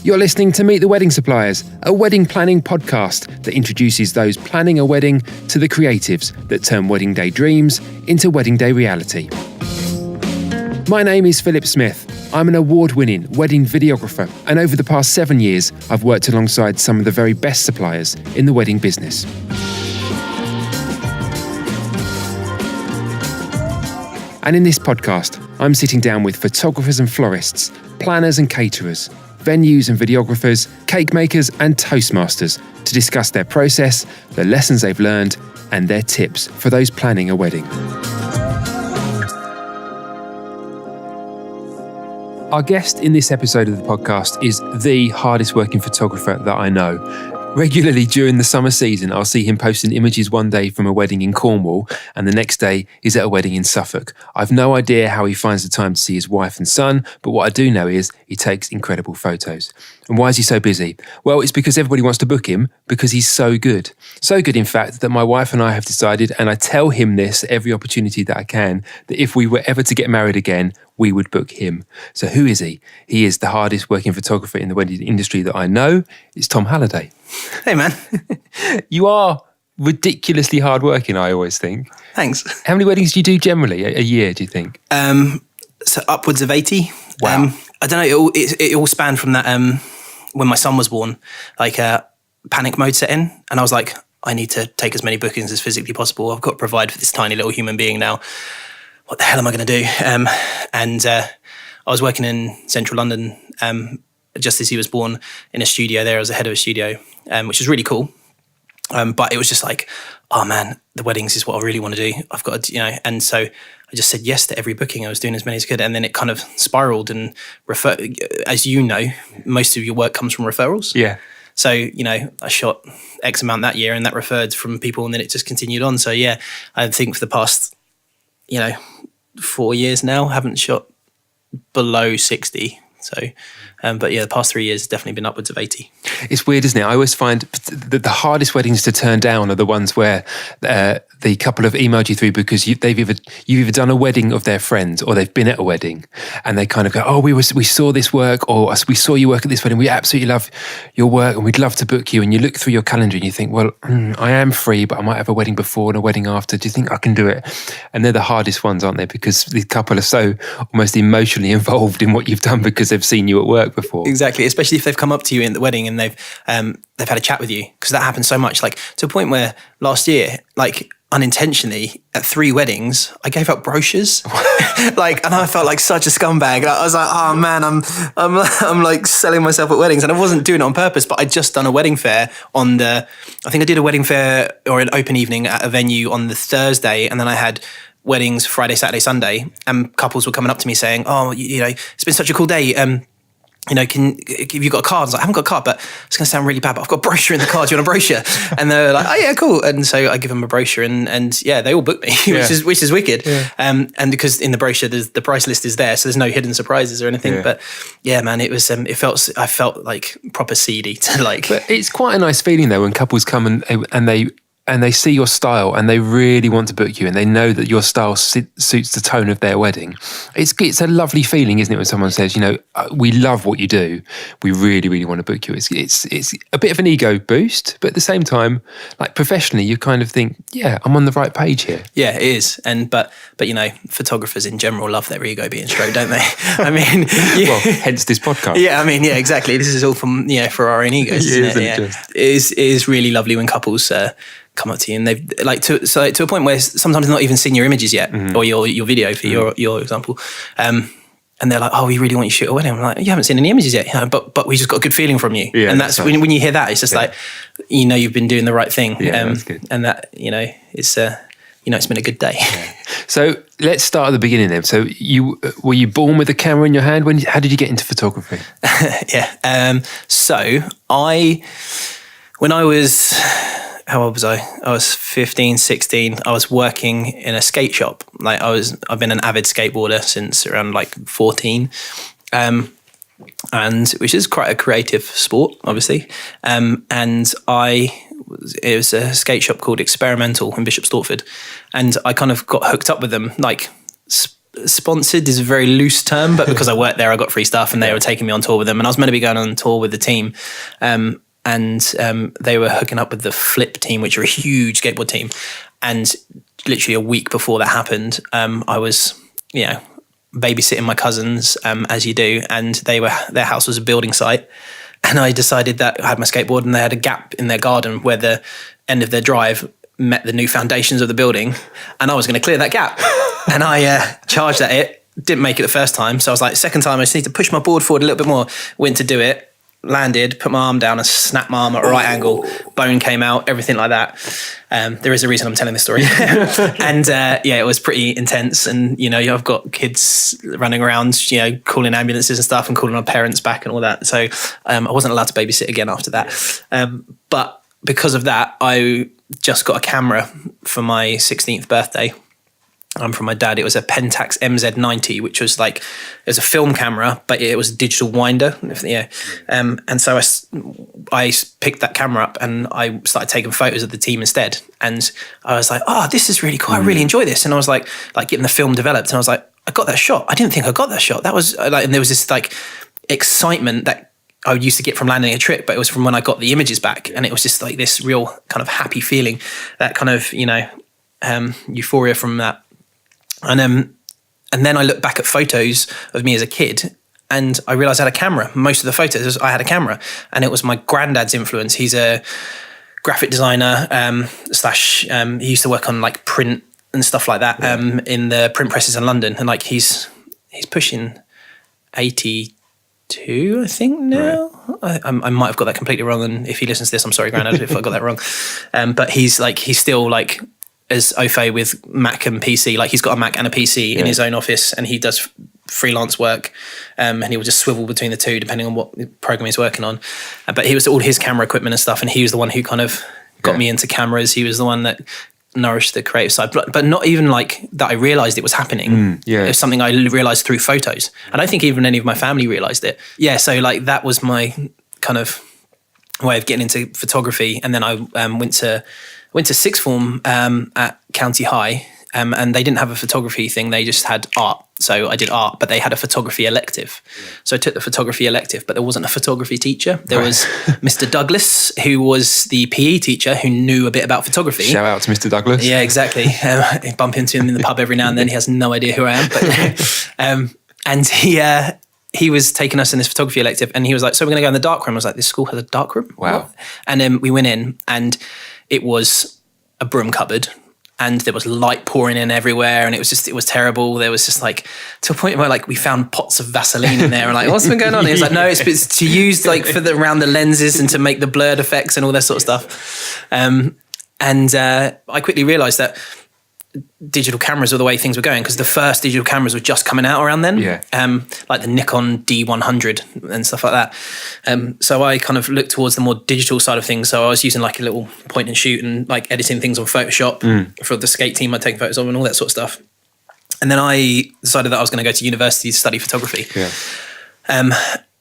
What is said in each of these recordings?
You're listening to Meet the Wedding Suppliers, a wedding planning podcast that introduces those planning a wedding to the creatives that turn wedding day dreams into wedding day reality. My name is Philip Smith. I'm an award-winning wedding videographer, and over the past 7 years, I've worked alongside some of the very best suppliers in the wedding business. And in this podcast, I'm sitting down with photographers and florists, planners and caterers, venues and videographers, cake makers and toastmasters to discuss their process, the lessons they've learned, and their tips for those planning a wedding. Our guest in this episode of the podcast is the hardest working photographer that I know. Regularly during the summer season, I'll see him posting images one day from a wedding in Cornwall and the next day he's at a wedding in Suffolk. I've no idea how he finds the time to see his wife and son, but what I do know is he takes incredible photos. And why is he so busy? Well, it's because everybody wants to book him because he's so good. So good, in fact, that my wife and I have decided, and I tell him this every opportunity that I can, that if we were ever to get married again, we would book him. So who is he? He is the hardest working photographer in the wedding industry that I know. It's Tom Halliday. Hey, man. You are ridiculously hardworking, I always think. Thanks. How many weddings do you do generally a year, do you think? So upwards of 80. Wow. I don't know, it all spanned from that, when my son was born, like panic mode set in. And I was like, I need to take as many bookings as physically possible. I've got to provide for this tiny little human being now. What the hell am I going to do? And I was working in central London just as he was born in a studio there. I was the head of a studio, which was really cool. But it was just like, oh man, the weddings is what I really want to do. I've got to, and so I just said yes to every booking. I was doing as many as I could. And then it kind of spiraled and as you know, most of your work comes from referrals. Yeah. So, I shot X amount that year and that referred from people and then it just continued on. So yeah, I think for the past, 4 years now, haven't shot below 60. So, but yeah, the past 3 years has definitely been upwards of 80. It's weird, isn't it? I always find that the hardest weddings to turn down are the ones where the couple have emailed you through because you've either done a wedding of their friends or they've been at a wedding and they kind of go, oh, we saw this work, or we saw you work at this wedding. We absolutely love your work and we'd love to book you. And you look through your calendar and you think, well, I am free, but I might have a wedding before and a wedding after. Do you think I can do it? And they're the hardest ones, aren't they? Because the couple are so almost emotionally involved in what you've done because they've seen you at work before. Exactly, especially if they've come up to you in the wedding and they've had a chat with you, because that happens so much. Like to a point where last year, like unintentionally at 3 weddings, I gave out brochures, and I felt like such a scumbag. I was like, oh man, I'm like selling myself at weddings, and I wasn't doing it on purpose. But I'd just done a wedding fair I think I did a wedding fair or an open evening at a venue on the Thursday, and then I had weddings Friday, Saturday, Sunday, and couples were coming up to me saying, oh, it's been such a cool day. Have you got a card? I was like, I haven't got a card, but it's going to sound really bad, but I've got a brochure in the card. Do you want a brochure? And they're like, oh yeah, cool. And so I give them a brochure and yeah, they all booked me, which is wicked. Yeah. And because in the brochure, the price list is there, so there's no hidden surprises or anything. Yeah. But yeah, man, it was, I felt like proper seedy to like. But it's quite a nice feeling though, when couples come and they see your style and they really want to book you and they know that your style suits the tone of their wedding. It's a lovely feeling, isn't it, when someone says, we love what you do, we really, really want to book you. It's a bit of an ego boost, but at the same time, like professionally, you kind of think, yeah, I'm on the right page here. Yeah, it is. But photographers in general love their ego being stroked, don't they? I mean, yeah. Well, hence this podcast. Yeah, I mean, yeah, exactly. This is all from for our own egos, isn't it? Yeah. It is really lovely when couples come up to you and they've to a point where sometimes they've not even seen your images yet, or your video for your example, and they're like, oh, we really want you to shoot a wedding. I'm like, you haven't seen any images yet, but we just got a good feeling from you. Yeah, and that's when you hear that, it's just like, you've been doing the right thing. Yeah, that's good. And that it's it's been a good day. Yeah. So let's start at the beginning then. So were you born with a camera in your hand? How did you get into photography? Yeah. So when I was, how old was I? I was 15, 16. I was working in a skate shop. I've been an avid skateboarder since around 14. And which is quite a creative sport, obviously. And it was a skate shop called Experimental in Bishop Stortford. And I kind of got hooked up with them, sponsored is a very loose term, but because I worked there, I got free stuff, and they were taking me on tour with them. And I was meant to be going on tour with the team, and they were hooking up with the Flip team, which are a huge skateboard team. And literally a week before that happened, I was, babysitting my cousins, as you do, and their house was a building site. And I decided that I had my skateboard, and they had a gap in their garden where the end of their drive met the new foundations of the building, and I was going to clear that gap. And I charged at it, didn't make it the first time. So I was like, second time, I just need to push my board forward a little bit more. Went to do it, landed, put my arm down and snapped my arm at a right angle. Bone came out, everything like that. There is a reason I'm telling this story. And it was pretty intense. And, I've got kids running around, calling ambulances and stuff and calling my parents back and all that. So I wasn't allowed to babysit again after that. But because of that, I just got a camera for my 16th birthday. From my dad. It was a Pentax MZ90, which was it was a film camera, but it was a digital winder. And so I picked that camera up and I started taking photos of the team instead. And I was like, oh, this is really cool. I really enjoy this. And I was like getting the film developed. And I was like, I got that shot. I didn't think I got that shot. That was and there was this excitement that I used to get from landing a trick, but it was from when I got the images back. And it was just this real kind of happy feeling, that kind of, euphoria from that. And then I looked back at photos of me as a kid, and I realised I had a camera. Most of the photos, I had a camera, and it was my granddad's influence. He's a graphic designer / he used to work on print and stuff like that in the print presses in London, and he's pushing 82, I think now. Right. I might have got that completely wrong, and if he listens to this, I'm sorry, Granddad, if I got that wrong. But he's still as au fait with Mac and PC. He's got a Mac and a PC in his own office, and he does freelance work, and he will just swivel between the two depending on what program he's working on. But he was all his camera equipment and stuff, and he was the one who kind of got me into cameras. He was the one that nourished the creative side, but not even that I realized it was happening. It was something I realized through photos. I don't think even any of my family realized it. So that was my kind of way of getting into photography. And then I went to sixth form at County High, and they didn't have a photography thing. They just had art. So I did art, but they had a photography elective. So I took the photography elective, but there wasn't a photography teacher. There was Mr. Douglas, who was the PE teacher who knew a bit about photography. Shout out to Mr. Douglas. Yeah, exactly. I bump into him in the pub every now and then. He has no idea who I am. But, and he was taking us in this photography elective, and he was like, so we're going to go in the dark room. I was like, this school has a dark room? Wow. What? And then we went in, and it was a broom cupboard, and there was light pouring in everywhere, and it was terrible. There was just to a point where we found pots of Vaseline in there, and what's been going on? He was like, no, it's to use around the lenses and to make the blurred effects and all that sort of stuff. And I quickly realized that digital cameras were the way things were going, because the first digital cameras were just coming out around then, the Nikon D100 and stuff like that. So I kind of looked towards the more digital side of things. So I was using a little point and shoot and editing things on Photoshop for the skate team I'd taken photos of and all that sort of stuff. And then I decided that I was going to go to university to study photography.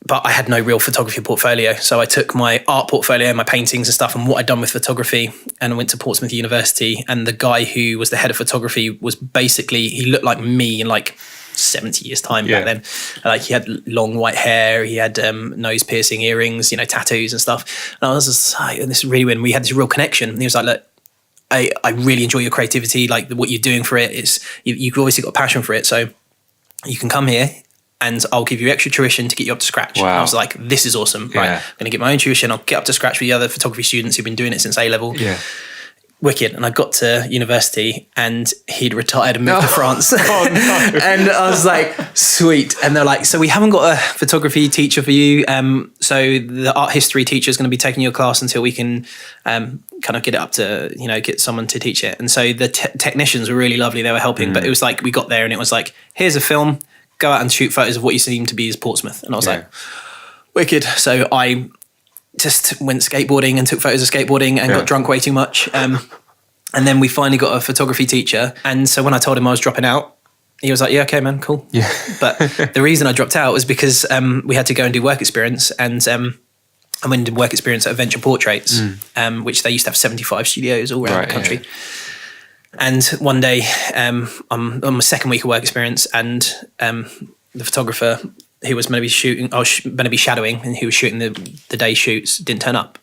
But I had no real photography portfolio. So I took my art portfolio, my paintings and stuff, and what I'd done with photography, and I went to Portsmouth University. And the guy who was the head of photography was he looked like me in 70 years time back then. He had long white hair, he had nose piercing, earrings, tattoos and stuff. And I was just and this is really when we had this real connection. And he was like, look, I really enjoy your creativity, what you're doing for it. You've obviously got a passion for it. So you can come here, and I'll give you extra tuition to get you up to scratch. Wow. And I was like, this is awesome. Right, I'm going to get my own tuition. I'll get up to scratch with the other photography students who've been doing it since A-level. Yeah. Wicked. And I got to university, and he'd retired and moved to France. Oh, no. And I was like, sweet. And they're like, so we haven't got a photography teacher for you. So the art history teacher is going to be taking your class until we can kind of get it up to, get someone to teach it. And so the technicians were really lovely. They were helping. But it was we got there, and it was here's a film. Go out and shoot photos of what you seem to be as Portsmouth. And I was like, wicked. So I just went skateboarding and took photos of skateboarding and got drunk way too much. And then we finally got a photography teacher. And so when I told him I was dropping out, he was like, yeah, okay, man, cool. Yeah. But the reason I dropped out was because we had to go and do work experience. And I went and did work experience at Adventure Portraits, which they used to have 75 studios all around the country. Yeah. And one day, I'm on my second week of work experience, and the photographer who was going to be shooting, I was going to be shadowing, and he was shooting the day shoots, didn't turn up.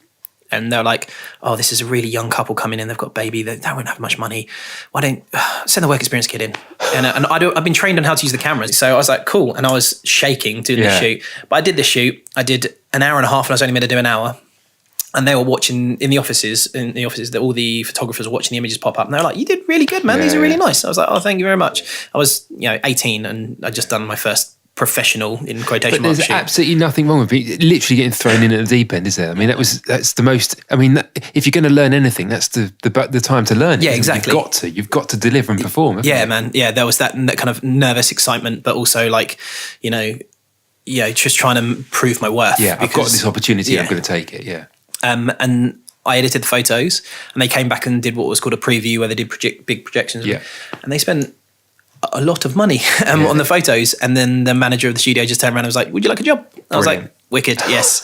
And they're like, oh, this is a really young couple coming in. They've got a baby. They won't have much money. Why don't send the work experience kid in? And I've been trained on how to use the cameras. So I was like, cool. And I was shaking doing the shoot. But I did the shoot. I did an hour and a half, and I was only meant to do an hour. And they were watching in the offices, that all the photographers were watching the images pop up. And they were like, you did really good, man. These are really nice. I was like, oh, thank you very much. I was, 18, and I'd just done my first professional in quotation marks. But there's absolutely nothing wrong with it. Literally getting thrown in at the deep end, is there? I mean, that's the most. I mean, if you're going to learn anything, that's the time to learn. Yeah, exactly. You've got to deliver and perform. Yeah, man. Yeah, there was that kind of nervous excitement, but also like, just trying to prove my worth. Yeah, I've got this opportunity. I'm going to take it. Yeah. And I edited the photos, and they came back and did what was called a preview, where they did big projections. Yeah. And they spent a lot of money on the photos, and then the manager of the studio just turned around and was like, would you like a job? I was like, wicked, yes.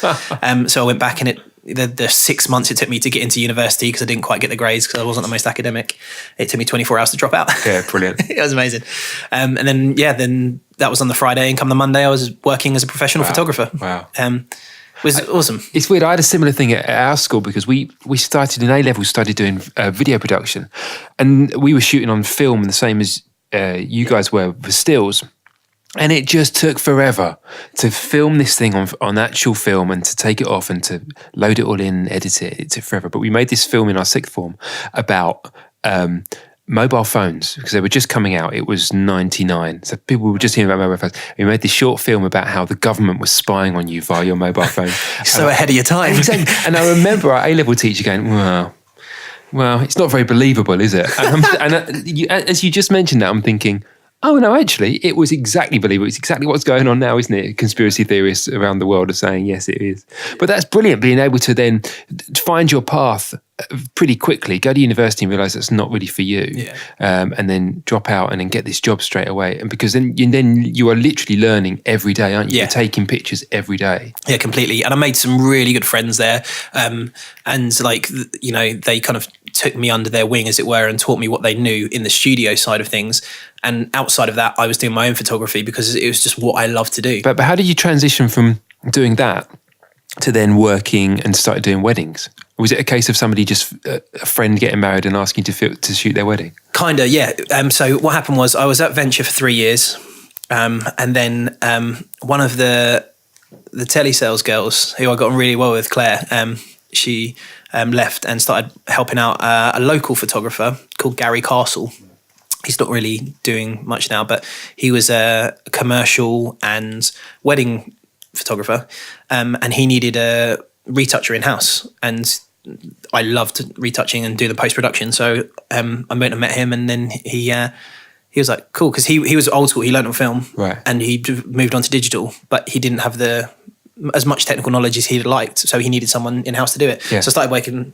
So I went back, and the 6 months it took me to get into university, because I didn't quite get the grades because I wasn't the most academic. It took me 24 hours to drop out. Yeah, brilliant. It was amazing. And then that was on the Friday, and come the Monday I was working as a professional photographer. Wow. It was awesome. It's weird. I had a similar thing at our school, because we started in A-level, started doing video production, and we were shooting on film, the same as you guys were with stills. And it just took forever to film this thing on actual film, and to take it off and to load it all in, edit it. It took forever. But we made this film in our sixth form about mobile phones, because they were just coming out. It was 99. So people were just hearing about mobile phones. We made this short film about how the government was spying on you via your mobile phone. So ahead of your time. Exactly. And I remember our A-level teacher going, well, it's not very believable, is it? As you just mentioned that, I'm thinking, oh, no, actually, it was exactly believable. It's exactly what's going on now, isn't it? Conspiracy theorists around the world are saying, yes, it is. But that's brilliant, being able to then find your path pretty quickly, go to university and realise that's not really for you, and then drop out and then get this job straight away. And because then you are literally learning every day, aren't you? You're taking pictures every day. Yeah, completely. And I made some really good friends there. And they kind of took me under their wing, as it were, and taught me what they knew in the studio side of things. And outside of that, I was doing my own photography, because it was just what I love to do. But how did you transition from doing that to then working and started doing weddings? Was it a case of somebody just a friend getting married and asking to shoot their wedding? Kind of, yeah. So what happened was, I was at Venture for 3 years, and then one of the telesales girls, who I got on really well with, Claire, she left and started helping out a local photographer called Gary Castle. He's not really doing much now, but he was a commercial and wedding photographer, and he needed a retoucher in-house, and I loved retouching and doing the post-production, so I went and met him, and then he was like, cool, because he was old school, he learned on film, right, and he moved on to digital, but he didn't have as much technical knowledge as he'd liked, so he needed someone in-house to do it. So I started working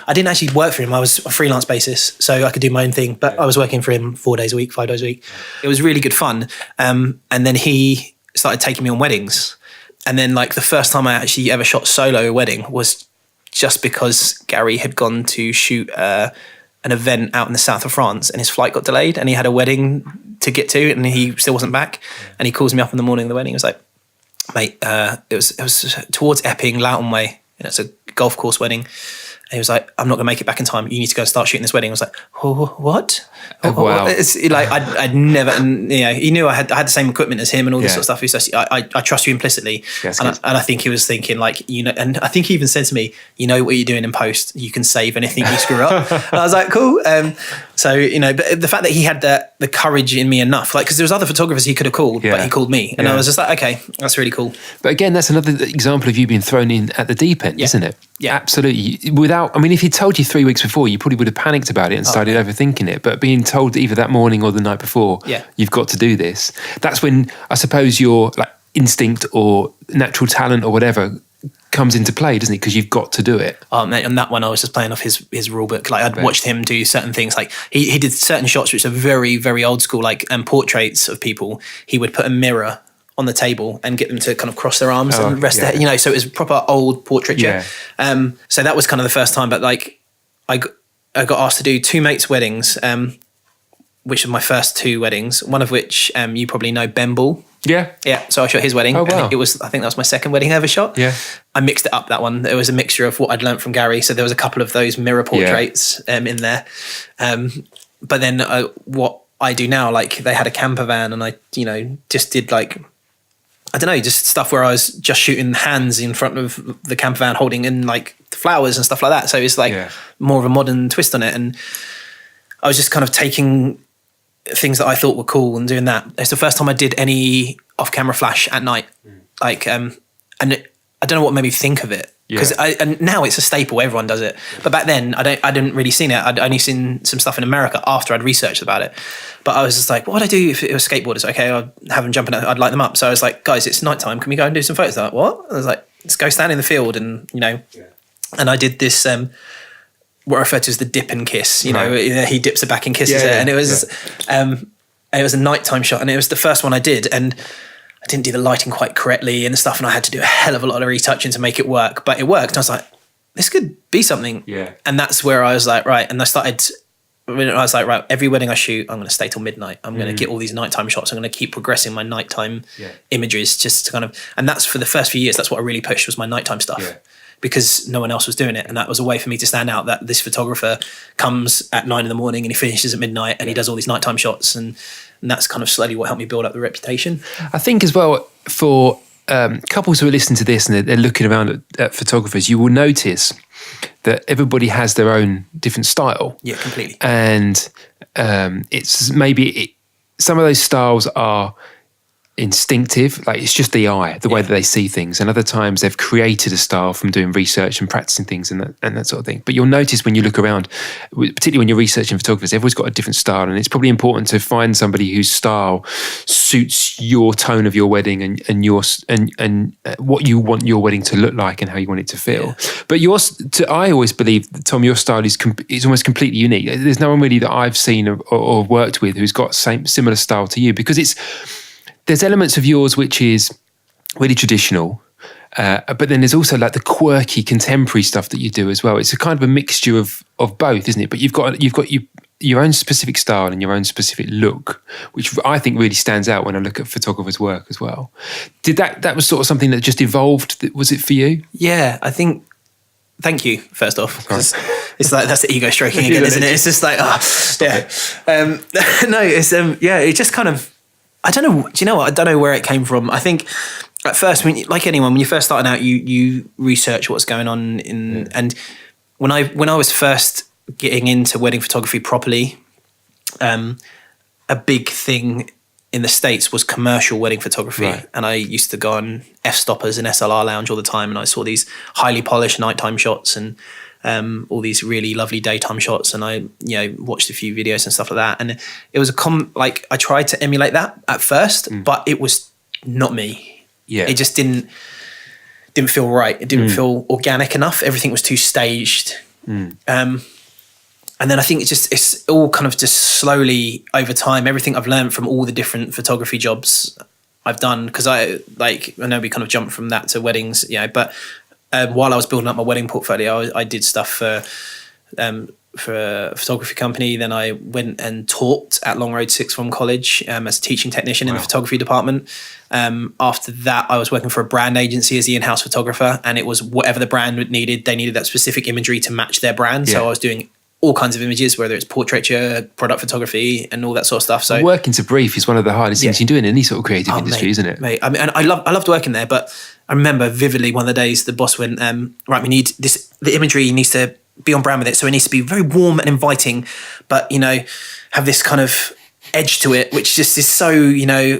I didn't actually work for him, I was a freelance basis, so I could do my own thing, but I was working for him 4 days a week, 5 days a week. It was really good fun, and then he started taking me on weddings, and then like the first time I actually ever shot solo wedding was just because Gary had gone to shoot an event out in the south of France, and his flight got delayed, and he had a wedding to get to, and he still wasn't back, and he calls me up in the morning of the wedding. He was like, mate, it was towards Epping, Loughton Way, and it's a golf course wedding. And he was like, I'm not going to make it back in time. You need to go and start shooting this wedding. I was like, oh, what? Oh, wow. It's like, I'd never, he knew I had the same equipment as him and all this sort of stuff. He says, I trust you implicitly. And I think he was thinking like, and I think he even said to me, you know what you're doing in post, you can save anything you screw up. And I was like, cool. So, but the fact that he had the courage in me enough, like, because there was other photographers he could have called, but he called me. And I was just like, okay, that's really cool. But again, that's another example of you being thrown in at the deep end, isn't it? Yeah. Absolutely. If he'd told you 3 weeks before, you probably would have panicked about it and started overthinking it. But being told either that morning or the night before, you've got to do this, that's when I suppose your like instinct or natural talent or whatever comes into play, doesn't it? Because you've got to do it. Oh, mate, on that one, I was just playing off his rule book. Like I'd watched him do certain things. Like he did certain shots which are very, very old school, like portraits of people. He would put a mirror on the table and get them to kind of cross their arms and rest their head, so it was proper old portraiture. So that was kind of the first time, but like I got asked to do two mates' weddings, which are my first two weddings. One of which you probably know, Ben Ball. Yeah. Yeah, so I shot his wedding. Oh, wow. And I think that was my second wedding I ever shot. Yeah. I mixed it up, that one. There was a mixture of what I'd learnt from Gary. So there was a couple of those mirror portraits in there. But then what I do now, like they had a camper van and I, just did like, I don't know, just stuff where I was just shooting hands in front of the camper van holding in like the flowers and stuff like that. So it's like more of a modern twist on it. And I was just kind of taking things that I thought were cool and doing that. It's the first time I did any off-camera flash at night. Like, and I don't know what made me think of it, because and now it's a staple. Everyone does it, but back then I didn't really seen it. I'd only seen some stuff in America after I'd researched about it. But I was just like, what would I do if it was skateboarders? Okay, I'd have them jumping. I'd light them up. So I was like, guys, it's nighttime. Can we go and do some photos? They're like, what? I was like, let's go stand in the field and And I did this. What I refer to as the dip and kiss, he dips it back and kisses it. And it was a nighttime shot, and it was the first one I did. And I didn't do the lighting quite correctly and stuff. And I had to do a hell of a lot of retouching to make it work, but it worked. And I was like, this could be something. Yeah. And that's where I was like, right. And I was like, right, every wedding I shoot, I'm going to stay till midnight. I'm going to get all these nighttime shots. I'm going to keep progressing my nighttime images, just to kind of, and that's for the first few years. That's what I really pushed, was my nighttime stuff. Yeah. Because no one else was doing it. And that was a way for me to stand out, that this photographer comes at 9 a.m. and he finishes at midnight and he does all these nighttime shots. And that's kind of slowly what helped me build up the reputation. I think as well, for couples who are listening to this and they're looking around at photographers, you will notice that everybody has their own different style. Yeah, completely. And it's maybe some of those styles are instinctive, like it's just the eye, the way that they see things, and other times they've created a style from doing research and practicing things and that sort of thing. But you'll notice when you look around, particularly when you're reaching photographers, everyone's got a different style, and it's probably important to find somebody whose style suits your tone of your wedding and your and what you want your wedding to look like and how you want it to feel. But I always believe, Tom, your style is almost completely unique. There's no one really that I've seen or worked with who's got similar style to you, because there's elements of yours which is really traditional, but then there's also like the quirky contemporary stuff that you do as well. It's a kind of a mixture of both, isn't it? But you've got your own specific style and your own specific look, which I think really stands out when I look at photographers' work as well. Did that was sort of something that just evolved? Was it for you? Yeah, I think. Thank you, first off, because it's like, that's the ego stroking again, isn't it? It's just like, no, it's it just kind of. I don't know. Do you know what? I don't know where it came from. I think at first, like anyone, when you're first starting out, you research what's going on and when I was first getting into wedding photography properly, a big thing in the States was commercial wedding photography. Right. And I used to go on F-stoppers and SLR lounge all the time, and I saw these highly polished nighttime shots and all these really lovely daytime shots, and I watched a few videos and stuff like that, and it was I tried to emulate that at first, but it was not me. It just didn't feel right. It didn't feel organic enough. Everything was too staged. And then I think it's all kind of just slowly over time, everything I've learned from all the different photography jobs I've done, because I know we kind of jumped from that to weddings, but while I was building up my wedding portfolio, I did stuff for a photography company. Then I went and taught at Long Road Sixth Form College as a teaching technician in the photography department. After that, I was working for a brand agency as the in-house photographer, and it was whatever the brand needed. They needed that specific imagery to match their brand. So I was doing all kinds of images, whether it's portraiture, product photography, and all that sort of stuff. So working to brief is one of the hardest things you do in any sort of creative industry, isn't it? Mate, I mean, and I loved working there, but I remember vividly one of the days the boss went, right, we need this, the imagery needs to be on brand with it. So it needs to be very warm and inviting, but, have this kind of edge to it, which just is so,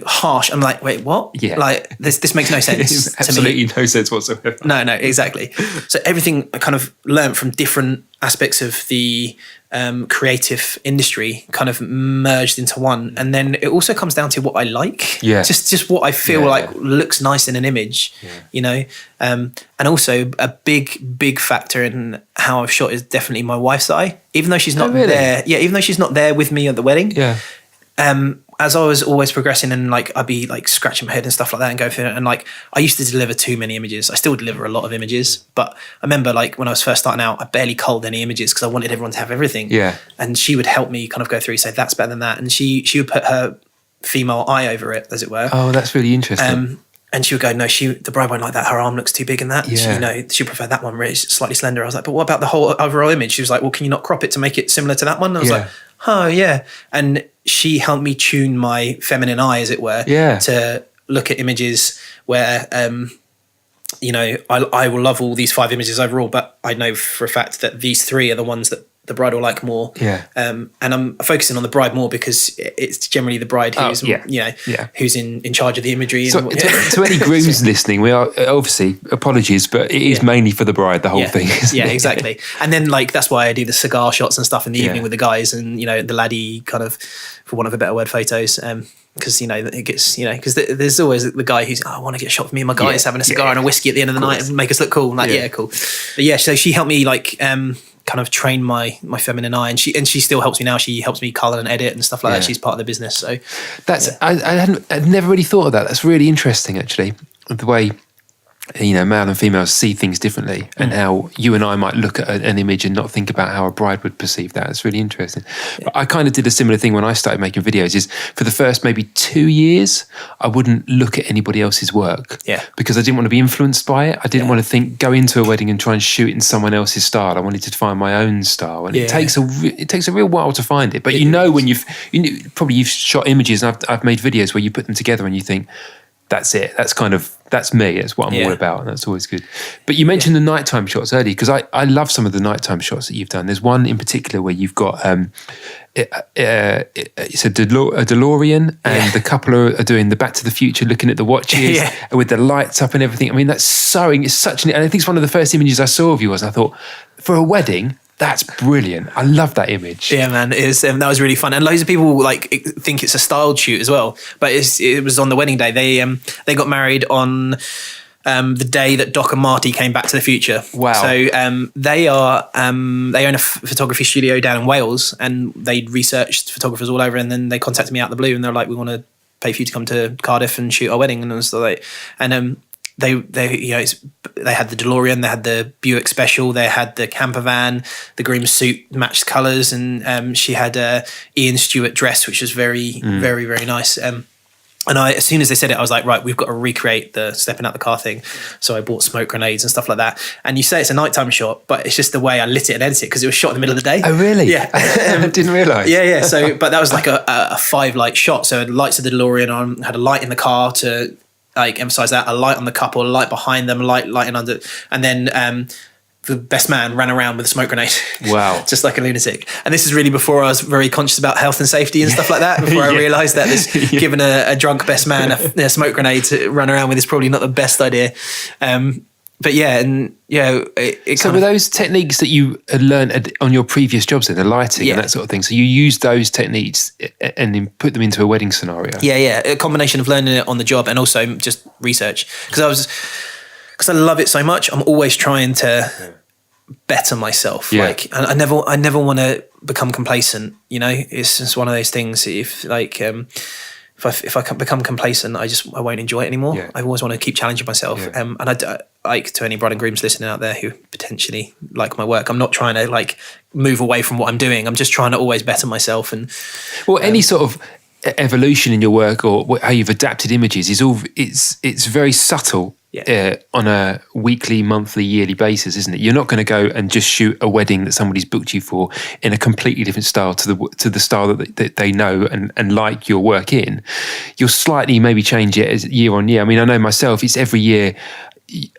harsh. I'm like, wait, what? Yeah. Like this makes no sense. Absolutely no sense whatsoever. No, exactly. So everything I kind of learned from different aspects of the creative industry kind of merged into one. And then it also comes down to what I like. Yeah. Just what I feel looks nice in an image, and also a big factor in how I've shot is definitely my wife's eye. Even though she's not there. Yeah. Even though she's not there with me at the wedding. Yeah. as I was always progressing, and like I'd be like scratching my head and stuff like that and go through it, and like I used to deliver too many images. I still deliver a lot of images, but I remember like when I was first starting out, I barely culled any images because I wanted everyone to have everything. Yeah. And she would help me kind of go through, say that's better than that, and she would put her female eye over it, as it were. Oh, that's really interesting. And she would go, no, the bride won't like that. Her arm looks too big in that. Yeah. She preferred that one where it's slightly slender. I was like, but what about the whole overall image? She was like, well, can you not crop it to make it similar to that one? And I was like, oh, yeah. And she helped me tune my feminine eye, as it were, to look at images where, I will love all these 5 images overall, but I know for a fact that these 3 are the ones that the bride will like more. Yeah. And I'm focusing on the bride more because it's generally the bride who's, who's in charge of the imagery. So to any grooms listening, we are obviously, apologies, but it is mainly for the bride, the whole thing. Yeah, exactly. And then like, that's why I do the cigar shots and stuff in the evening with the guys and, the laddie kind of, for want of a better word, photos. Because it gets because there's always the guy who's I want to get a shot for me and my guys having a cigar and a whiskey at the end of the night and make us look cool. I'm like cool. But so she helped me like kind of train my feminine eye, and she still helps me now. She helps me colour and edit and stuff like that. She's part of the business. So that's I'd never really thought of that. That's really interesting, actually, the way male and females see things differently, and how you and I might look at an image and not think about how a bride would perceive that. It's really interesting. But I kind of did a similar thing when I started making videos. Is for the first maybe 2 years, I wouldn't look at anybody else's work, because I didn't want to be influenced by it. I didn't want to go into a wedding and try and shoot in someone else's style. I wanted to find my own style, and it takes a real while to find it. But when you've shot images, and I've made videos where you put them together and you think, that's it. That's me. That's what I'm all about. And that's always good. But you mentioned the nighttime shots earlier, because I love some of the nighttime shots that you've done. There's one in particular where you've got it's a DeLorean, and the couple are doing the Back to the Future, looking at the watches with the lights up and everything. I mean, it's such and I think it's one of the first images I saw of yours. And I thought, for a wedding, that's brilliant. I love that image. Yeah, man, that was really fun, and loads of people think it's a styled shoot as well. But it was on the wedding day. They got married on the day that Doc and Marty came back to the future. Wow. So they own a photography studio down in Wales, and they'd researched photographers all over, and then they contacted me out of the blue, and they're like, we want to pay for you to come to Cardiff and shoot our wedding. And I was like, They had the DeLorean, they had the Buick Special, they had the camper van, the groom's suit matched colours, and she had a Ian Stewart dress, which was very, very, very nice. And as soon as they said it, I was like, right, we've got to recreate the stepping out the car thing. So I bought smoke grenades and stuff like that. And you say it's a nighttime shot, but it's just the way I lit it and edited it, because it was shot in the middle of the day. Oh, really? Yeah. I didn't realise. Yeah. So, but that was like a 5-light shot. So the lights of the DeLorean on, had a light in the car to emphasize that, a light on the couple, a light behind them, a lighting under, and then the best man ran around with a smoke grenade. Wow. Just like a lunatic. And this is really before I was very conscious about health and safety and stuff like that, before I realised that giving a drunk best man a smoke grenade to run around with is probably not the best idea. But so were those techniques that you had learned on your previous jobs, then, the lighting and that sort of thing, so you used those techniques and then put them into a wedding scenario? A combination of learning it on the job and also just research, because I love it so much. I'm always trying to better myself. I never want to become complacent, it's just one of those things. If I become complacent, I won't enjoy it anymore. I always want to keep challenging myself. And I to any bride and grooms listening out there who potentially like my work, I'm not trying to move away from what I'm doing. I'm just trying to always better myself. And any sort of evolution in your work, or how you've adapted images, it's very subtle. On a weekly, monthly, yearly basis, isn't it? You're not going to go and just shoot a wedding that somebody's booked you for in a completely different style to the style that they know and like your work in. You'll slightly maybe change it as year on year. I mean, I know myself, it's every year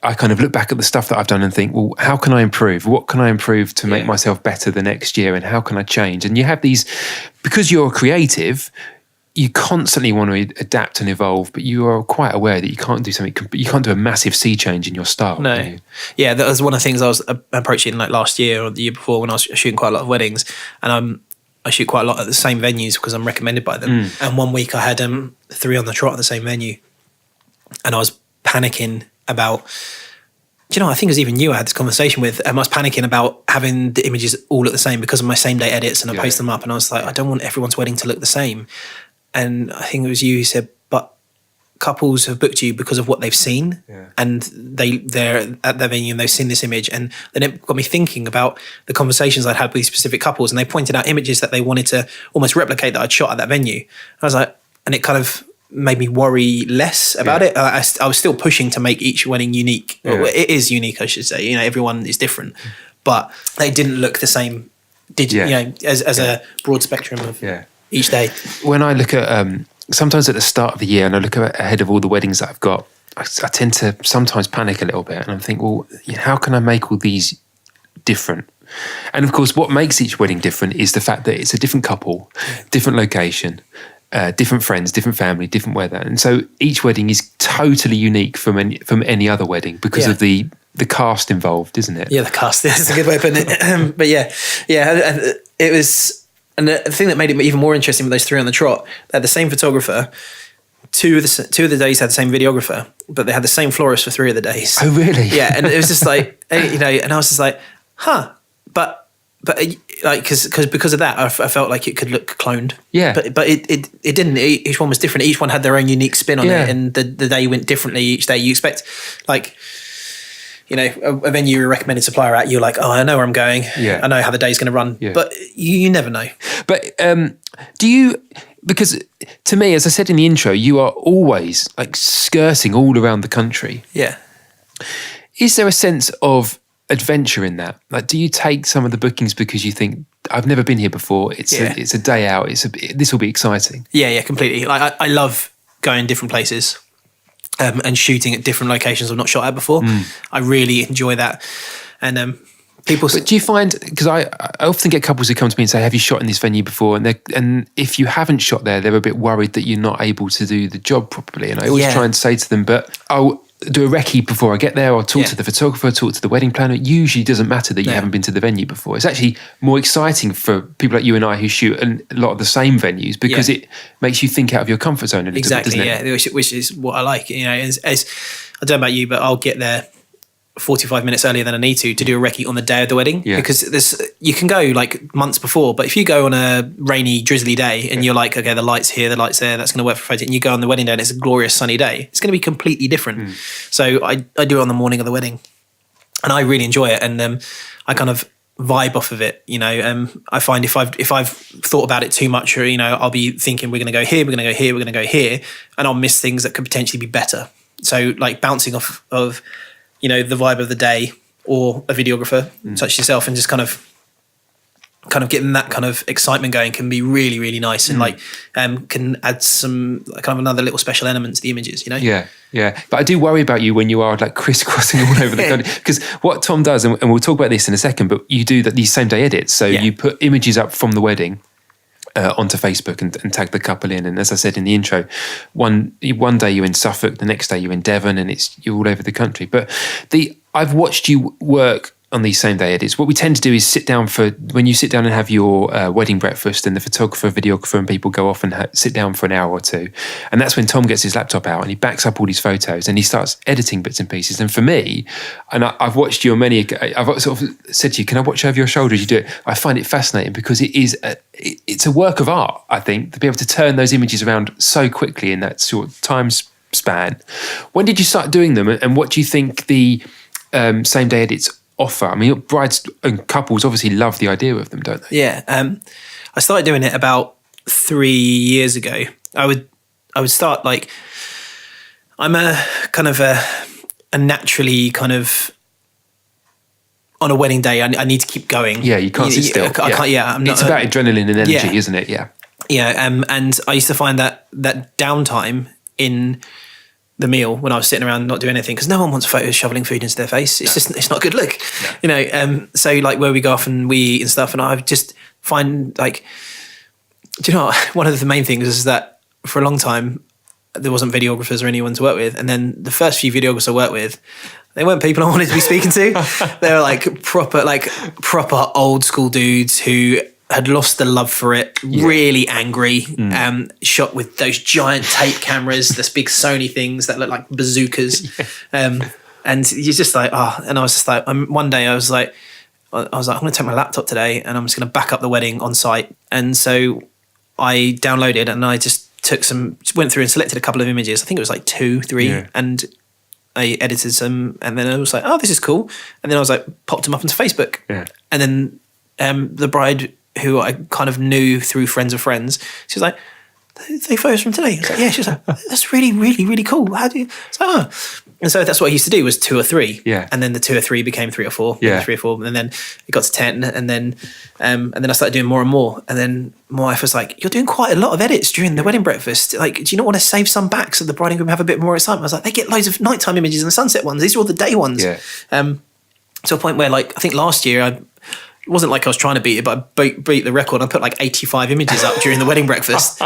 I kind of look back at the stuff that I've done and think, well, how can I improve? What can I improve to make myself better the next year? And how can I change? And you have these, because you're creative, you constantly want to adapt and evolve, but you are quite aware that you can't do a massive sea change in your style. No. Yeah, that was one of the things I was approaching last year or the year before, when I was shooting quite a lot of weddings, and I shoot quite a lot at the same venues because I'm recommended by them. And one week I had 3 on the trot at the same venue, and I was panicking about, I think it was even you I had this conversation with. I was panicking about having the images all at the same because of my same day edits, and I post them up, and I was like, I don't want everyone's wedding to look the same. and I think it was you who said, but couples have booked you because of what they've seen, and they're at their venue and they've seen this image, and then it got me thinking about the conversations I'd had with these specific couples, and they pointed out images that they wanted to almost replicate that I'd shot at that venue. And I was like, and it kind of made me worry less about it. I was still pushing to make each wedding unique. Well, it is unique, I should say. You know, everyone is different, but they didn't look the same. You know, as a broad spectrum of each day. When I look at sometimes at the start of the year, and I look ahead of all the weddings that I've got, I tend to sometimes panic a little bit, and I think, well, how can I make all these different? And of course, what makes each wedding different is the fact that it's a different couple, different location. Different friends, different family, different weather, and so each wedding is totally unique from any other wedding because of the cast involved, isn't it? Yeah, the cast. That's a good way of putting it. But it was, and the thing that made it even more interesting with those three on the trot, they had the same photographer. Two of the days had the same videographer, but they had the same florist for 3 of the days. Oh, really? Yeah, and it was just like, you know, and I was just like, but like because of that, I felt like it could look cloned. Yeah, but it didn't. Each one was different. Each one had their own unique spin on it, and the day went differently each day. You expect, like, you know, a venue you're a recommended supplier at, you're like, oh, I know where I'm going. Yeah, I know how the day's going to run. Yeah. But you never know. But do you? Because to me, as I said in the intro, you are always like skirting all around the country. Yeah. Is there a sense of adventure in that? Like, do you take some of the bookings because you think, I've never been here before, it's a day out, this will be exciting? Yeah, completely. Like I love going different places and shooting at different locations I've not shot at before. I really enjoy that. And people. But do you find, because I often get couples who come to me and say, have you shot in this venue before? And if you haven't shot there, they're a bit worried that you're not able to do the job properly. And I always try and say to them, but I'll do a recce before I get there, or talk to the photographer, talk to the wedding planner. It usually doesn't matter that you haven't been to the venue before. It's actually more exciting for people like you and I who shoot a lot of the same venues, because it makes you think out of your comfort zone a little bit, doesn't it? Which is what I like. You know, as I don't know about you, but I'll get there 45 minutes earlier than I need to do a recce on the day of the wedding, because you can go like months before, but if you go on a rainy, drizzly day and you're like, okay, the light's here, the light's there, that's going to work for photo, and you go on the wedding day and it's a glorious sunny day, it's going to be completely different. So I do it on the morning of the wedding, and I really enjoy it, and I kind of vibe off of it. You know, I find if I've thought about it too much, or, you know, I'll be thinking we're going to go here, we're going to go here, we're going to go here, and I'll miss things that could potentially be better. So like bouncing off of, you know, the vibe of the day, or a videographer such as yourself, and just kind of getting that kind of excitement going can be really, really nice, and like can add some kind of another little special element to the images, you know? Yeah. But I do worry about you when you are like crisscrossing all over the country, because what Tom does, and we'll talk about this in a second, but you do these same day edits. So you put images up from the wedding onto Facebook and tag the couple in, and as I said in the intro, one day you're in Suffolk, the next day you're in Devon, and you're all over the country. But I've watched you work on these same day edits. What we tend to do is when you sit down and have your wedding breakfast, and the photographer, videographer and people go off and sit down for an hour or two, and that's when Tom gets his laptop out and he backs up all these photos and he starts editing bits and pieces. And for me, and I've watched you on I've sort of said to you, can I watch over your shoulder as you do it? I find it fascinating, because it's a work of art, I think, to be able to turn those images around so quickly in that short time span. When did you start doing them, and what do you think the same day edits offer? I mean, brides and couples obviously love the idea of them, don't they? Yeah. I started doing it about 3 years ago. I would start, like, I'm a kind of a naturally kind of, on a wedding day, I need to keep going. Yeah, you can't sit still. I can't. Yeah, I'm not. It's about adrenaline and energy, isn't it? Yeah. Yeah. And I used to find that downtime in the meal, when I was sitting around not doing anything, because no one wants photos shoveling food into their face. It's just, it's not a good look, you know. So like where we go off and we eat and stuff, and I just find, like, do you know what? One of the main things is that for a long time there wasn't videographers or anyone to work with, and then the first few videographers I worked with, they weren't people I wanted to be speaking to. They were like proper old school dudes who had lost the love for it, really angry, shot with those giant tape cameras, this big Sony things that look like bazookas. And you're just like, and I was just like, one day I was like, I'm going to take my laptop today and I'm just going to back up the wedding on site. And so I downloaded and I just went through and selected a couple of images. I think it was like 2, 3, and I edited some, and then I was like, oh, this is cool. And then I was like, popped them up onto Facebook. Yeah. And then the bride, who I kind of knew through friends of friends, she was like, they photos from today. I was like, yeah. She was like, that's really, really, really cool. How do you? So, And so that's what I used to do, was 2 or 3. Yeah. And then the 2 or 3 became 3 or 4. Yeah. 3 or 4. And then it got to 10. And then I started doing more and more. And then my wife was like, you're doing quite a lot of edits during the wedding breakfast. Like, do you not want to save some back so the bride and groom have a bit more excitement? I was like, they get loads of nighttime images and the sunset ones. These are all the day ones. Yeah. To a point where, like, I think last year it wasn't like I was trying to beat it, but I beat the record. I put like 85 images up during the wedding breakfast,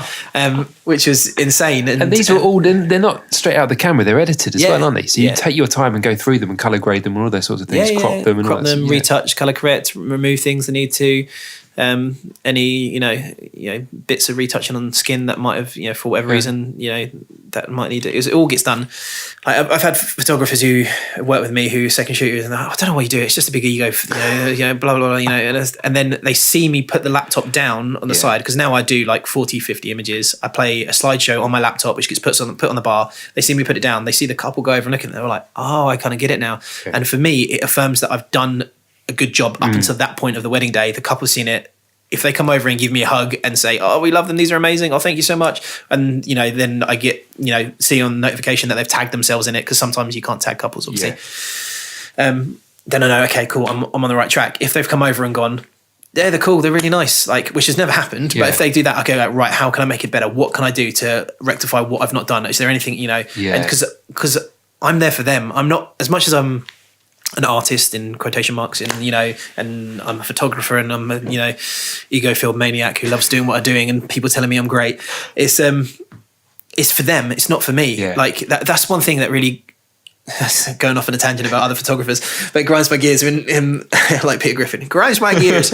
which was insane. And these are all, they're not straight out of the camera, they're edited as well, aren't they? So you take your time and go through them and colour grade them and all those sorts of things, crop them and all that. Retouch, colour correct, remove things that need to. Any bits of retouching on skin that might have for whatever reason that might need it all gets done. I've had photographers who work with me who are second shooters and I don't know why you do it, it's just a big ego, blah blah blah, and then they see me put the laptop down on the side, because now I do like 40-50 images. I play a slideshow on my laptop which gets put on the bar. They see me put it down, they see the couple go over and look at it, they're like, oh, I kind of get it now. And for me it affirms that I've done a good job up until that point of the wedding day. The couple's seen it. If they come over and give me a hug and say, oh, we love them, these are amazing, oh, thank you so much, and then I get see on notification that they've tagged themselves in it, because sometimes you can't tag couples obviously. Then I know, okay, cool, I'm on the right track. If they've come over and gone, yeah, they're cool, they're really nice, like, which has never happened, but if they do that, okay, like, right, how can I make it better? What can I do to rectify what I've not done? Is there anything, and because I'm there for them. I'm not, as much as I'm an artist in quotation marks, and and I'm a photographer, and I'm a ego-filled maniac who loves doing what I'm doing, and people telling me I'm great. It's for them. It's not for me. Yeah. Like that's one thing that really, going off on a tangent about other photographers, but it grinds my gears when like Peter Griffin grinds my gears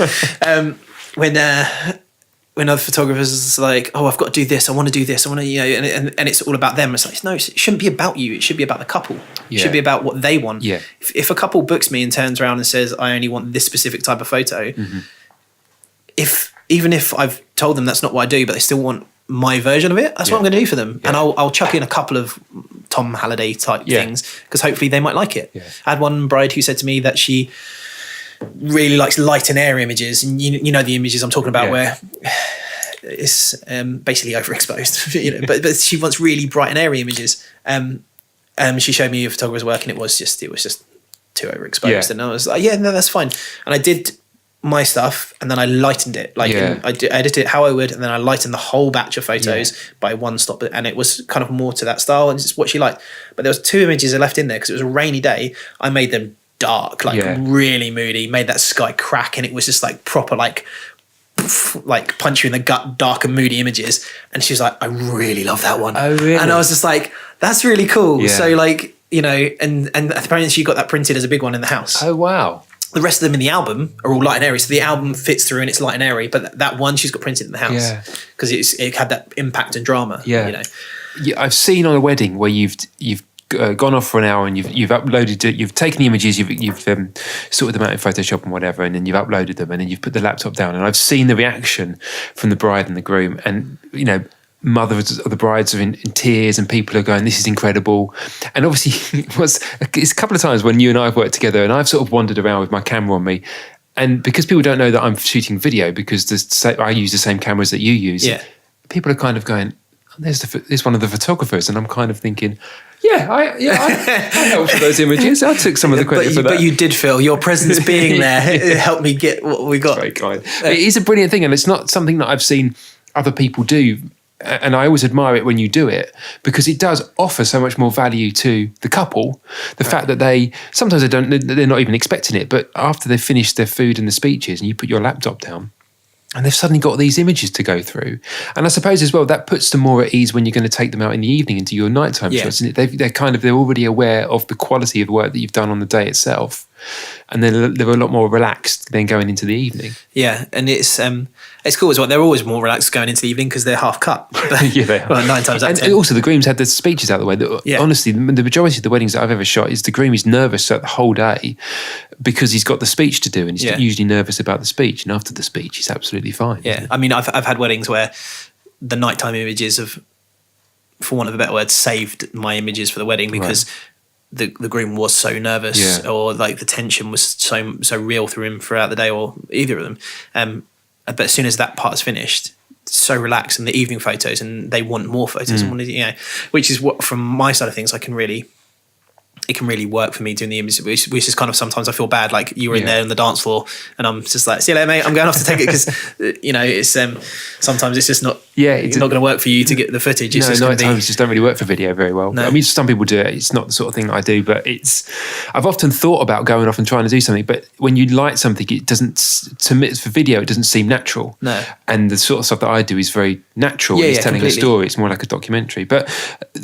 when other photographers are like, oh, I've got to do this, I want to do this, I want to, and it's all about them. It's like, no, it shouldn't be about you. It should be about the couple. It should be about what they want. Yeah. If a couple books me and turns around and says, I only want this specific type of photo, even if I've told them that's not what I do, but they still want my version of it, that's what I'm going to do for them. And I'll chuck in a couple of Tom Halliday type things, because hopefully they might like it. Yeah. I had one bride who said to me that she really likes light and air images, and the images I'm talking about where it's basically overexposed, but she wants really bright and airy images. She showed me a photographer's work, and it was just too overexposed, and I was like, yeah, no, that's fine. And I did my stuff, and then I lightened it, I edited it how I would, and then I lightened the whole batch of photos by one stop, and it was kind of more to that style, and it's what she liked. But there was 2 images I left in there because it was a rainy day. I made them dark, really moody, made that sky crack, and it was just like proper like punch you in the gut, dark and moody images. And she was like, I really love that one. Oh, really? And I was just like, that's really cool. So like, and apparently she got that printed as a big one in the house. Oh wow. The rest of them in the album are all light and airy, so the album fits through and it's light and airy, but that one she's got printed in the house because it had that impact and drama. Yeah, I've seen on a wedding where you've gone off for an hour and you've uploaded it, you've taken the images, you've sorted them out in Photoshop and whatever, and then you've uploaded them, and then you've put the laptop down, and I've seen the reaction from the bride and the groom, and mothers of the brides are in tears, and people are going, this is incredible. And obviously it's a couple of times when you and I have worked together, and I've sort of wandered around with my camera on me, and because people don't know that I'm shooting video, because I use the same cameras that you use, people are kind of going, there's one of the photographers, and I'm kind of thinking, I helped with those images. I took some of the credit for that. But you did feel your presence being there. It helped me get what we got. Very kind. It is a brilliant thing, and it's not something that I've seen other people do. And I always admire it when you do it, because it does offer so much more value to the couple. The fact that they're not even expecting it, but after they've finished their food and the speeches, and you put your laptop down, and they've suddenly got these images to go through. And I suppose as well, that puts them more at ease when you're going to take them out in the evening into your nighttime shots. And they're already aware of the quality of the work that you've done on the day itself. And they're a lot more relaxed than going into the evening. Yeah, and it's cool as well. They're always more relaxed going into the evening because they're half cut. Yeah, they are. Well, 9 times out of 10. And also the groom's had the speeches out of the way. Honestly, the majority of the weddings that I've ever shot is the groom is nervous the whole day because he's got the speech to do, and he's usually nervous about the speech. And after the speech, he's absolutely fine. Yeah, I mean, I've had weddings where the nighttime images of for want of a better word, saved my images for the wedding because the groom was so nervous or like the tension was so real through him throughout the day, or either of them. But as soon as that part is finished, so relaxed, and the evening photos, and they want more photos, and which is what, from my side of things, it can really work for me doing the images, which is kind of, sometimes I feel bad, like you were in there on the dance floor and I'm just like, see you later mate, I'm going off to take it, because it's sometimes it's just not it's not going to work for you to get the footage. It's night times just don't really work for video very well. I mean, some people do it, it's not the sort of thing that I do, but I've often thought about going off and trying to do something, but when you light something, it doesn't, to me for video, it doesn't seem natural. And the sort of stuff that I do is very natural. It's telling completely. A story, it's more like a documentary. But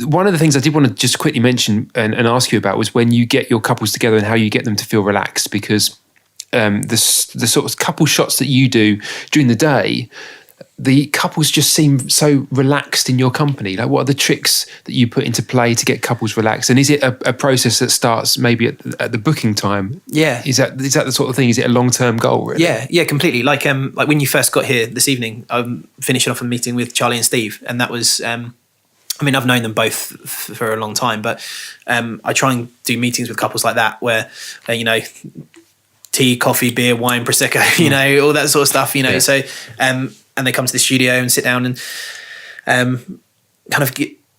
one of the things I did want to just quickly mention and ask you about was when you get your couples together and how you get them to feel relaxed, because the sort of couple shots that you do during the day, the couples just seem so relaxed in your company. Like, what are the tricks that you put into play to get couples relaxed? And is it a process that starts maybe at the booking time? Is that the sort of thing? Is it a long-term goal, really? Yeah, completely. Like when you first got here this evening, I'm finishing off a meeting with Charlie and Steve, and that was I mean, I've known them both for a long time, but I try and do meetings with couples like that where, tea, coffee, beer, wine, Prosecco, all that sort of stuff, So, and they come to the studio and sit down and kind of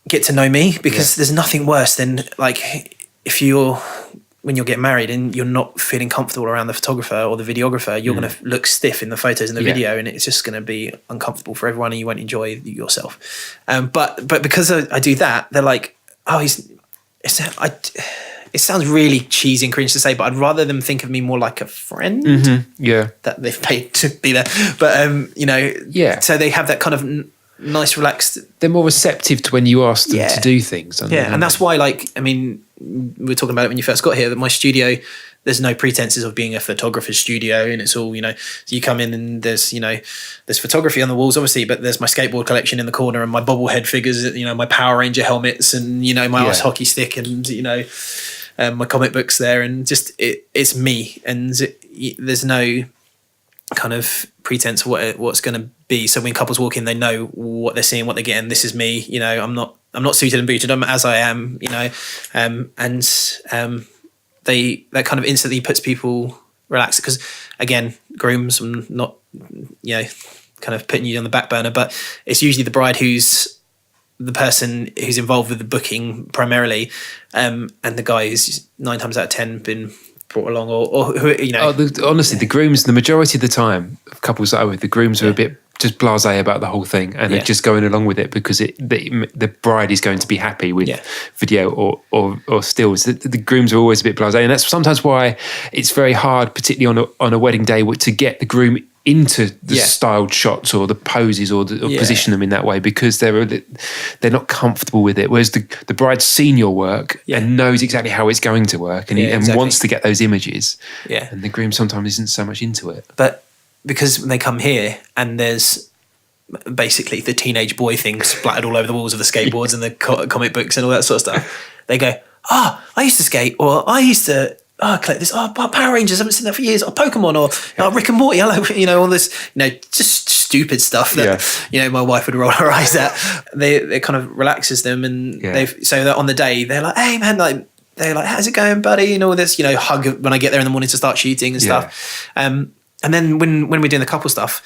get to know me, because there's nothing worse than, like, when you're getting married and you're not feeling comfortable around the photographer or the videographer, you're going to look stiff in the photos and the video, and it's just going to be uncomfortable for everyone, and you won't enjoy yourself. But because I do that, they're like, oh, it sounds really cheesy and cringe to say, but I'd rather them think of me more like a friend that they've paid to be there. But, so they have that kind of nice, relaxed. They're more receptive to when you ask them to do things. And that's why, like, I mean, we were talking about it when you first got here, that my studio, there's no pretenses of being a photographer's studio, and it's all, so you come in and there's photography on the walls, obviously, but there's my skateboard collection in the corner and my bobblehead figures, my Power Ranger helmets and, my ice hockey stick and, my comic books there, and just it's me, and there's no kind of pretense of what's going to be. So when couples walk in, they know what they're seeing, what they're getting. This is me, I'm not suited and booted. I'm as I am, that kind of instantly puts people relaxed, because again, grooms, I'm not, kind of putting you on the back burner, but it's usually the bride who's the person who's involved with the booking primarily, and the guy is 9 times out of 10 been brought along, or who, honestly, the grooms, the majority of the time, of couples that I with, the grooms are a bit just blasé about the whole thing, and they're just going along with it because the bride is going to be happy with video or stills. The grooms are always a bit blasé, and that's sometimes why it's very hard, particularly on a wedding day, to get the groom into the styled shots or the poses or position them in that way, because they're not comfortable with it. Whereas the bride's seen your work and knows exactly how it's going to work, and wants to get those images. And the groom sometimes isn't so much into it. But because when they come here and there's basically the teenage boy thing splattered all over the walls of the skateboards and the comic books and all that sort of stuff, they go, I used to skate, or I used to collect this, Power Rangers, I haven't seen that for years, or Pokemon, or Rick and Morty, all this, just stupid stuff that, my wife would roll her eyes at. It kind of relaxes them, and so that on the day, they're like, hey man, like, they're like, how's it going, buddy? And all this, hug when I get there in the morning to start shooting and stuff. And then when we're doing the couple stuff,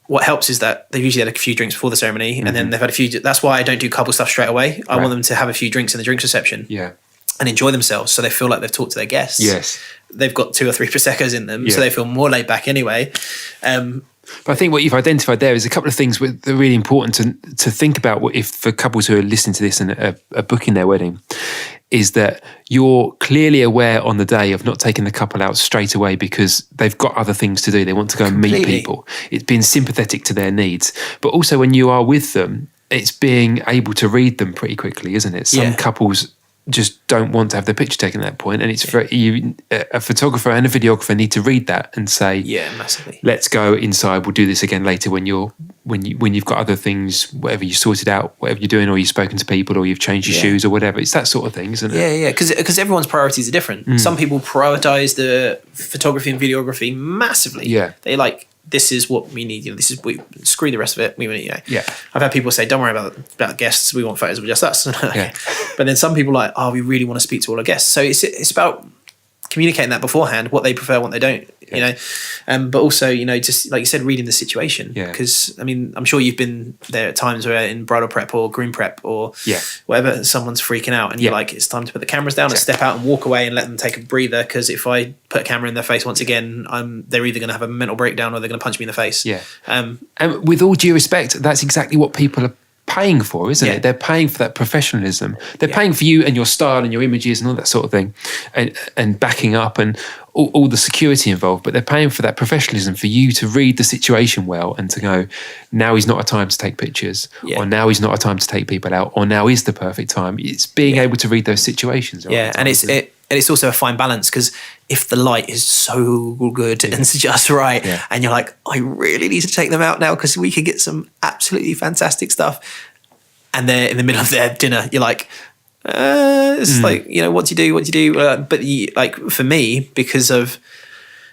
what helps is that they've usually had a few drinks before the ceremony, and then they've had a few. That's why I don't do couple stuff straight away. I want them to have a few drinks in the drinks reception. And enjoy themselves, so they feel like they've talked to their guests. They've got 2 or 3 Proseccos in them, so they feel more laid back anyway. But I think what you've identified there is a couple of things that are really important to think about if for couples who are listening to this and are booking their wedding, is that you're clearly aware on the day of not taking the couple out straight away because they've got other things to do. They want to go and meet people. It's being sympathetic to their needs. But also when you are with them, it's being able to read them pretty quickly, isn't it? Some couples just don't want to have their picture taken at that point, and it's a photographer and a videographer need to read that and say, massively, let's go inside, we'll do this again later when you've got other things, whatever you sorted out, whatever you're doing, or you've spoken to people, or you've changed your shoes or whatever. It's that sort of thing, isn't it? Because everyone's priorities are different. Some people prioritize the photography and videography massively. They like this is what we need. This is screw the rest of it. Yeah. I've had people say, don't worry about guests. We want photos of just us. Yeah. But then some people are like, we really want to speak to all our guests. So it's about communicating that beforehand, what they prefer, what they don't, but also, just like you said, reading the situation. Because I'm sure you've been there at times where in bridal prep or groom prep or whatever, someone's freaking out and you're like, it's time to put the cameras down and step out and walk away and let them take a breather. Because if I put a camera in their face once again, they're either going to have a mental breakdown or they're going to punch me in the face. And with all due respect, that's exactly what people are paying for, isn't it? They're paying for that professionalism. They're paying for you and your style and your images and all that sort of thing, and backing up and all the security involved. But they're paying for that professionalism for you to read the situation well and to go, now is not a time to take pictures, or now is not a time to take people out, or now is the perfect time. It's being able to read those situations. And it's also a fine balance, because if the light is so good and it's just right, and you're like, I really need to take them out now because we could get some absolutely fantastic stuff, and they're in the middle of their dinner, you're like, it's like, what do you do? But for me, because I've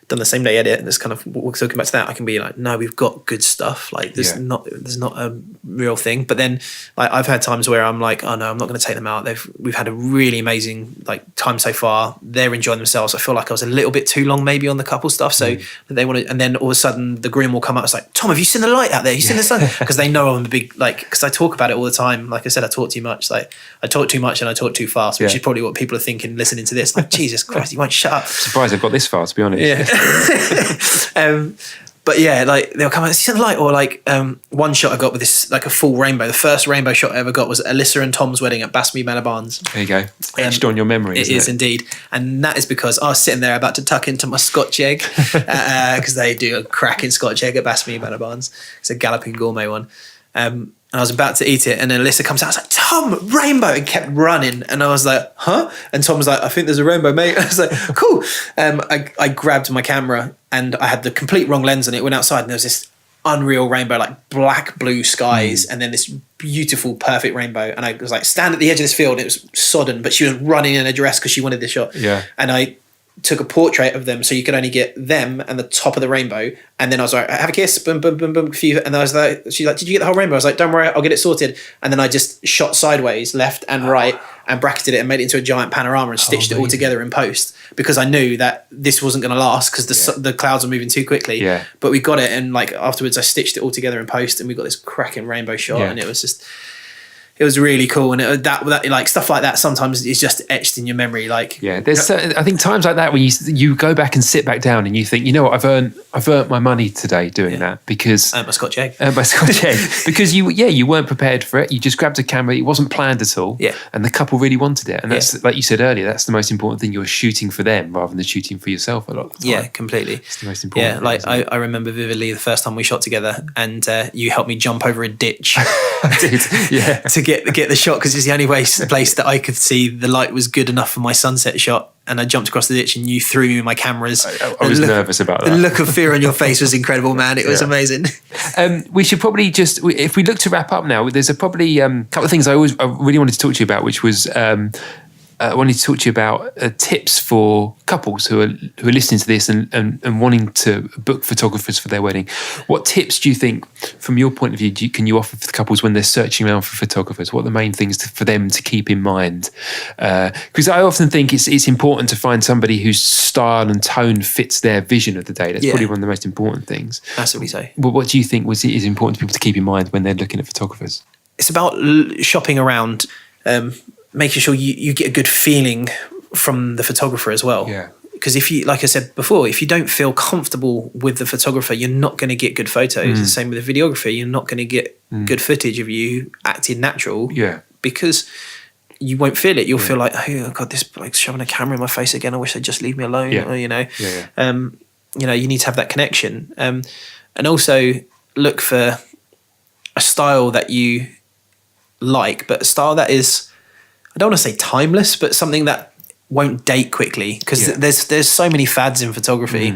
done the same day edit, and it's kind of, we're talking back to that, I can be like, no, we've got good stuff. Like there's not a real thing. But then I've had times where I'm like, oh no, I'm not going to take them out. We've had a really amazing time so far. They're enjoying themselves. I feel like I was a little bit too long maybe on the couple stuff. So they want to, and then all of a sudden the groom will come up. It's like, Tom, have you seen the light out there? You seen the sun? Because they know I'm a big, because I talk about it all the time. Like I said, I talk too much. I talk too much and I talk too fast, which is probably what people are thinking listening to this. Like, Jesus Christ, you won't shut up. Surprised I've got this far, to be honest. Yeah. But they'll come out, see the light, or one shot I got with this, a full rainbow. The first rainbow shot I ever got was Alyssa and Tom's wedding at Basmy Manor Barns. There you go. Etched on your memory. It is indeed. And that is because I was sitting there about to tuck into my Scotch egg, because they do a cracking Scotch egg at Basmy Manor Barns. It's a galloping gourmet one. And I was about to eat it, and then Alyssa comes out. I was like, Tom, rainbow, and kept running. And I was like, huh? And Tom was like, I think there's a rainbow, mate. I was like, cool. I grabbed my camera, and I had the complete wrong lens on it. Went outside, and there was this unreal rainbow, like black blue skies, and then this beautiful, perfect rainbow. And I was like, stand at the edge of this field. It was sodden, but she was running in a dress because she wanted this shot. Yeah. And I took a portrait of them, so you could only get them and the top of the rainbow. And then I was like, have a kiss, boom, boom, boom, boom. And I was like, she's like, did you get the whole rainbow? I was like, don't worry, I'll get it sorted. And then I just shot sideways, left and right, and bracketed it and made it into a giant panorama and stitched it all together in post, because I knew that this wasn't going to last because the clouds were moving too quickly. Yeah. But we got it, and afterwards I stitched it all together in post, and we got this cracking rainbow shot, and it was really cool. And that stuff like that sometimes is just etched in your memory. There's I think times like that when you go back and sit back down and you think, you know what, I've earned my money today doing that, because my Scotch egg. Because you weren't prepared for it. You just grabbed a camera. It wasn't planned at all. Yeah. And the couple really wanted it. And that's, like you said earlier, that's the most important thing. You're shooting for them rather than shooting for yourself a lot of the time. Yeah, completely. It's the most important thing. I remember vividly the first time we shot together, and you helped me jump over a ditch. I did, yeah. To get the shot, because it's the only place that I could see the light was good enough for my sunset shot. And I jumped across the ditch, and you threw me my cameras. I was nervous about that. The look of fear on your face was incredible, man. It was amazing. We should probably if we look to wrap up now, there's probably a couple of things I really wanted to talk to you about, which was I wanted to talk to you about tips for couples who are listening to this and wanting to book photographers for their wedding. What tips do you think, from your point of view, can you offer for the couples when they're searching around for photographers? What are the main things for them to keep in mind? Because I often think it's important to find somebody whose style and tone fits their vision of the day. That's probably one of the most important things. Absolutely so. Well, what do you think is important to people to keep in mind when they're looking at photographers? It's about shopping around, making sure you get a good feeling from the photographer as well. Yeah. Because if you, like I said before, if you don't feel comfortable with the photographer, you're not going to get good photos. The same with the videographer. You're not going to get good footage of you acting natural. Yeah. Because you won't feel it. You'll feel like, oh God, this shoving a camera in my face again. I wish they'd just leave me alone. Yeah. Or, you need to have that connection. And also look for a style that you like, but a style that is, I don't want to say timeless, but something that won't date quickly, because there's so many fads in photography.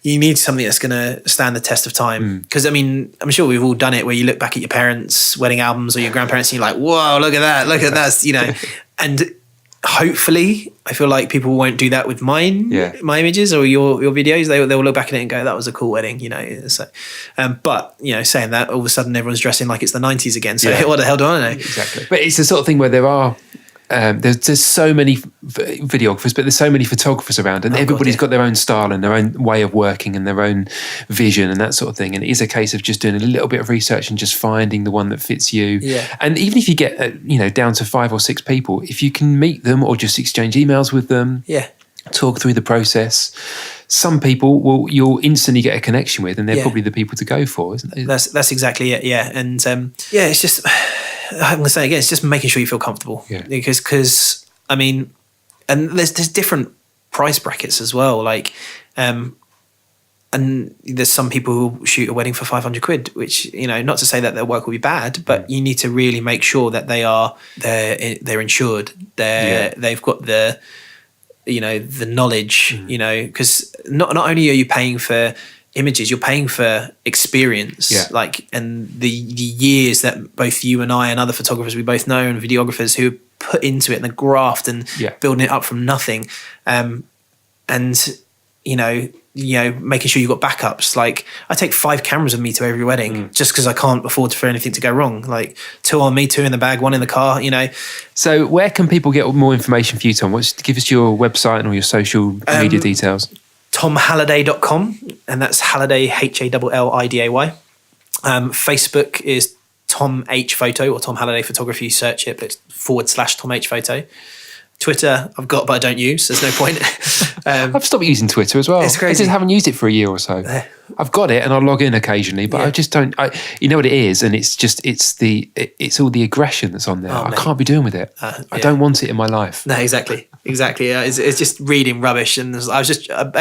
You need something that's going to stand the test of time. Because I'm sure we've all done it, where you look back at your parents' wedding albums or your grandparents and you're like, whoa, look at that, and hopefully, I feel like people won't do that with my images or your videos. They will look back at it and go, "That was a cool wedding," you know. So, but you know, saying that, all of a sudden everyone's dressing like it's the 90s again. So what the hell do I know? Exactly. But it's the sort of thing where there are. There's so many videographers, but there's so many photographers around, and everybody's got their own style and their own way of working and their own vision and that sort of thing. And it is a case of just doing a little bit of research and just finding the one that fits you. Yeah. And even if you get down to 5 or 6 people, if you can meet them or just exchange emails with them, talk through the process. Some people you'll instantly get a connection with, and they're probably the people to go for, isn't it? That's exactly it. Yeah, and it's just. I'm going to say again, it's just making sure you feel comfortable. Yeah. Because I mean, and there's different price brackets as well. Like, and there's some people who shoot a wedding for 500 quid, which, you know, not to say that their work will be bad, but you need to really make sure that they're insured. They've got the, you know, the knowledge, you know, because not only are you paying for images, you're paying for experience, like, and the years that both you and I and other photographers we both know and videographers who put into it and the graft and building it up from nothing, and you know, making sure you've got backups. Like, I take 5 cameras with me to every wedding just because I can't afford for anything to go wrong. Like, 2 on me, 2 in the bag, 1 in the car, you know. So where can people get more information for you, Tom? Give us your website and all your social media details. TomHalliday.com, and that's Halliday, Halliday. Facebook is Tom H Photo or Tom Halliday Photography. You search it, but it's / Tom H Photo. Twitter I've got, but I don't use. There's no point. I've stopped using Twitter as well. It's crazy. I just haven't used it for a year or so. I've got it and I'll log in occasionally, but I just don't. You know what it is, and it's all the aggression that's on there. I can't be doing with it. I don't want it in my life. No, exactly. It's just reading rubbish, and I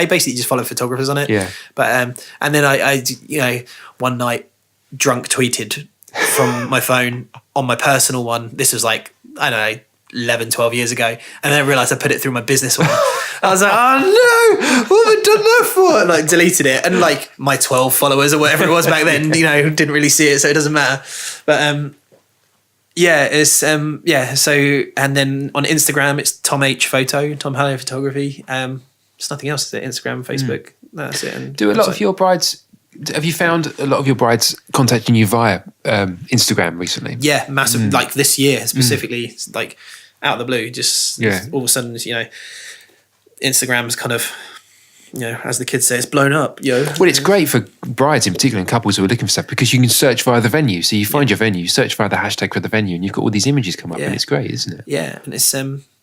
basically just follow photographers on it. Yeah. But and then I you know, one night drunk tweeted from my phone on my personal one. This was like, I don't know, 11, 12 years ago, and then I realised I put it through my business one. I was like, oh no, what have I done that for? And like deleted it, and like my 12 followers or whatever it was back then, you know, didn't really see it, so it doesn't matter. But it's so, and then on Instagram it's Tom H Photo, Tom Halliday Photography. There's nothing else, is it? Instagram, Facebook, that's it. And do a lot of your brides, have you found a lot of your brides contacting you via Instagram recently? Yeah, massive. Like this year specifically, it's like out of the blue, just all of a sudden, you know, Instagram's kind of, you know, as the kids say, it's blown up. Well, it's great for brides in particular and couples who are looking for stuff, because you can search via the venue. So you find your venue, you search via the hashtag for the venue, and you've got all these images come up, and it's great, isn't it? Yeah, and it's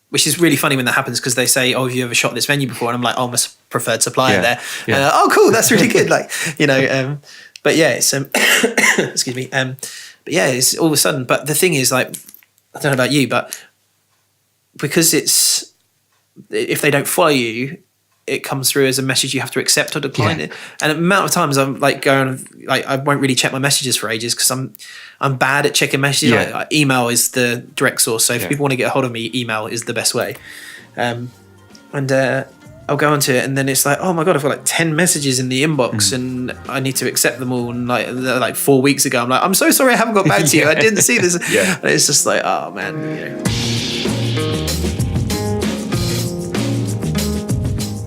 which is really funny when that happens, because they say, "Oh, have you ever shot this venue before?" And I'm like, "Oh, I'm a preferred supplier there." Yeah. Oh, cool, that's really good. Like, you know, but yeah, it's excuse me. But yeah, it's all of a sudden. But the thing is, like, I don't know about you, but because it's, if they don't follow you, it comes through as a message you have to accept or decline it. And the amount of times I'm like going, like, I won't really check my messages for ages because I'm bad at checking messages. Like, email is the direct source. So if people want to get a hold of me, email is the best way. And I'll go onto it, and then it's like, oh my God, I've got like 10 messages in the inbox and I need to accept them all. And like 4 weeks ago, I'm like, I'm so sorry I haven't got back to you. I didn't see this. And it's just like, oh man, you know.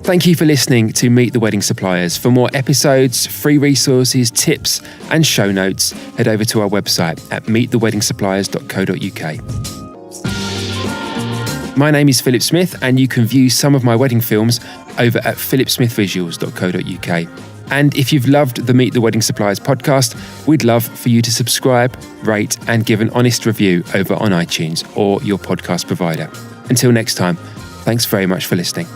Thank you for listening to Meet the Wedding Suppliers. For more episodes, free resources, tips, and show notes, head over to our website at meettheweddingsuppliers.co.uk. My name is Philip Smith, and you can view some of my wedding films over at philipsmithvisuals.co.uk. And if you've loved the Meet the Wedding Suppliers podcast, we'd love for you to subscribe, rate, and give an honest review over on iTunes or your podcast provider. Until next time, thanks very much for listening.